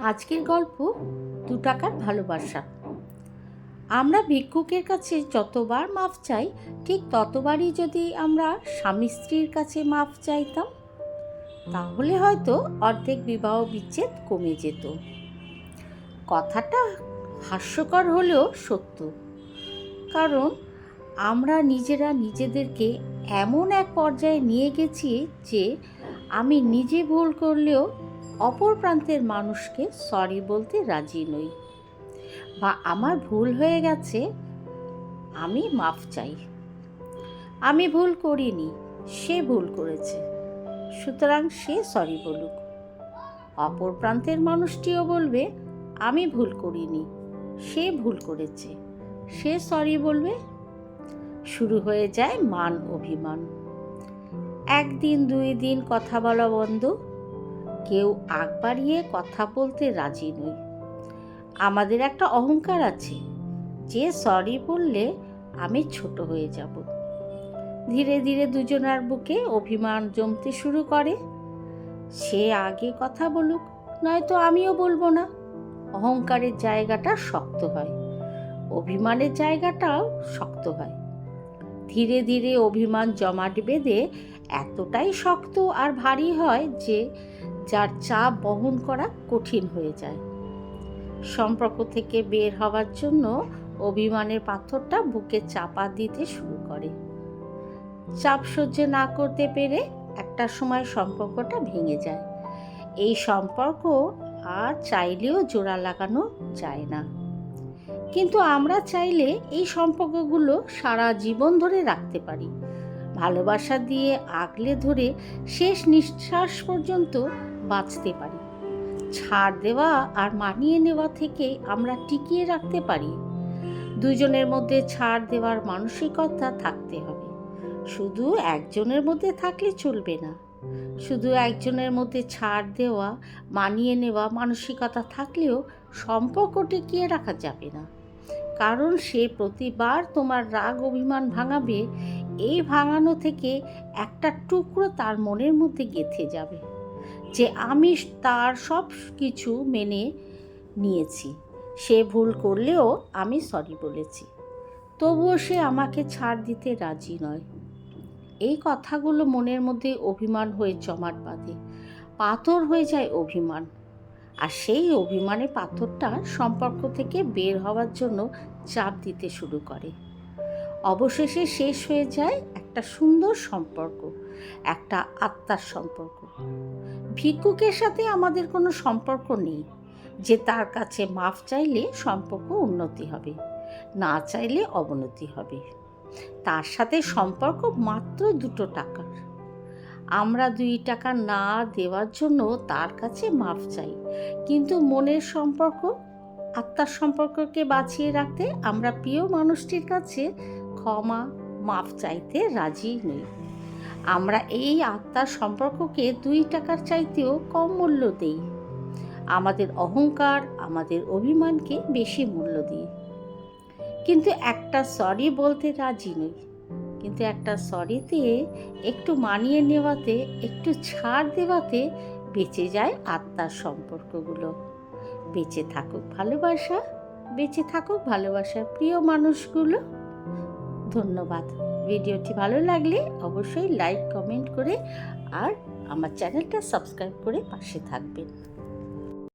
আজকের গল্প 2 টাকার ভালোবাসা। আমরা ভিক্ষুকের কাছে যতবার মাফ চাই, ঠিক ততবারই যদি আমরা স্বামী স্ত্রীর কাছে মাফ চাইতাম, তাহলে হয়তো অর্ধেক বিবাহ বিচ্ছেদ কমে যেত। কথাটা হাস্যকর হলেও সত্য, কারণ আমরা নিজেরা নিজেদেরকে এমন এক পর্যায়ে নিয়ে গেছি যে আমি নিজে ভুল করলেও অপর প্রান্তের মানুষকে সরি বলতে রাজি নই, বা আমার ভুল হয়ে গেছে, আমি মাফ চাই। আমি ভুল করিনি, সে ভুল করেছে, সুতরাং সে সরি বলুক। অপর প্রান্তের মানুষটিও বলবে আমি ভুল করিনি, সে ভুল করেছে, সে সরি বলবে। শুরু হয়ে যায় মান অভিমান। 1 দিন 2 দিন কথা বলা বন্ধ, কেউ আগ বাড়িয়ে কথা বলতে রাজি নই। আমাদের একটা অহংকার আছে যে সরি বললে আমি ছোট হয়ে যাব। ধীরে ধীরে দুজনার বুকে অভিমান জমতে শুরু করে। সে আগে কথা বলুক, নয়তো আমিও বলবো না। অহংকারের জায়গাটা শক্ত হয়, অভিমানের জায়গাটাও শক্ত হয়। ধীরে ধীরে অভিমান জমাট বেঁধে এতটাই শক্ত আর ভারী হয় যে যার চাপ বহন করা কঠিন হয়ে যায়। সম্পর্ক থেকে বের হওয়ার জন্য অভিমানের পাথরটা বুকে চাপা দিতে শুরু করে। চাপ সহ্য না করতে পেরে একটা সময় সম্পর্কটা ভেঙে যায়। এই সম্পর্ক আর চাইলেও জোড়া লাগানো যায় না, কিন্তু আমরা চাইলে এই সম্পর্কগুলো সারা জীবন ধরে রাখতে পারি। ভালোবাসা দিয়ে আগলে ধরে শেষ নিঃশ্বাস পর্যন্ত বাঁচতে পারি। ছাড় দেওয়া আর মানিয়ে নেওয়া থেকে আমরা টিকিয়ে রাখতে পারি। দুজনের মধ্যে ছাড় দেওয়ার মানসিকতা থাকতে হবে। শুধু একজনের মধ্যে থাকলে চলবে না। শুধু একজনের মধ্যে ছাড় দেওয়া, মানিয়ে নেওয়া মানসিকতা থাকলেও সম্পর্ক টিকিয়ে রাখা যাবে না, কারণ সে প্রতিবার তোমার রাগ অভিমান ভাঙাবে। এই ভাঙানো থেকে একটা টুকরো তার মনের মধ্যে গেঁথে যাবে যে আমি তার সব কিছু মেনে নিয়েছি, সে ভুল করলেও আমি সরি বলেছি, তবুও সে আমাকে ছাড় দিতে রাজি নয়। এই কথাগুলো মনের মধ্যে অভিমান হয়ে জমাট বাঁধে, পাথর হয়ে যায় অভিমান। আর সেই অভিমানের পাথরটা সম্পর্ক থেকে বের হওয়ার জন্য চাপ দিতে শুরু করে। অবশেষে শেষ হয়ে যায় একটা সুন্দর সম্পর্ক, একটা আত্মার সম্পর্ক। ভিক্ষুকের সাথে আমাদের কোনো সম্পর্ক নেই যে তার কাছে মাফ চাইলে সম্পর্ক উন্নতি হবে, না চাইলে অবনতি হবে। তার সাথে সম্পর্ক মাত্র 2 টাকার। আমরা 2 টাকা না দেওয়ার জন্য তার কাছে মাফ চাই, কিন্তু মনের সম্পর্ক, আত্মার সম্পর্ককে বাঁচিয়ে রাখতে আমরা প্রিয় মানুষটির কাছে ক্ষমা মাফ চাইতে রাজি নই। আমরা এই আত্মার সম্পর্ককে 2 টাকার চাইতেও কম মূল্য দেই। আমাদের অহংকার, আমাদের অভিমানকে বেশি মূল্য দিই। কিন্তু একটা সরি বলতে রাজি নই। কিন্তু একটা সরিতে, একটু মানিয়ে নেওয়াতে, একটু ছাড় দেওয়াতে বেঁচে যায় আত্মার সম্পর্কগুলো। বেঁচে থাকুক ভালোবাসা, বেঁচে থাকুক ভালোবাসার প্রিয় মানুষগুলো। ধন্যবাদ। ভিডিওটি ভালো লাগলে অবশ্যই লাইক কমেন্ট করে আর আমার চ্যানেলটা সাবস্ক্রাইব করে পাশে থাকবেন।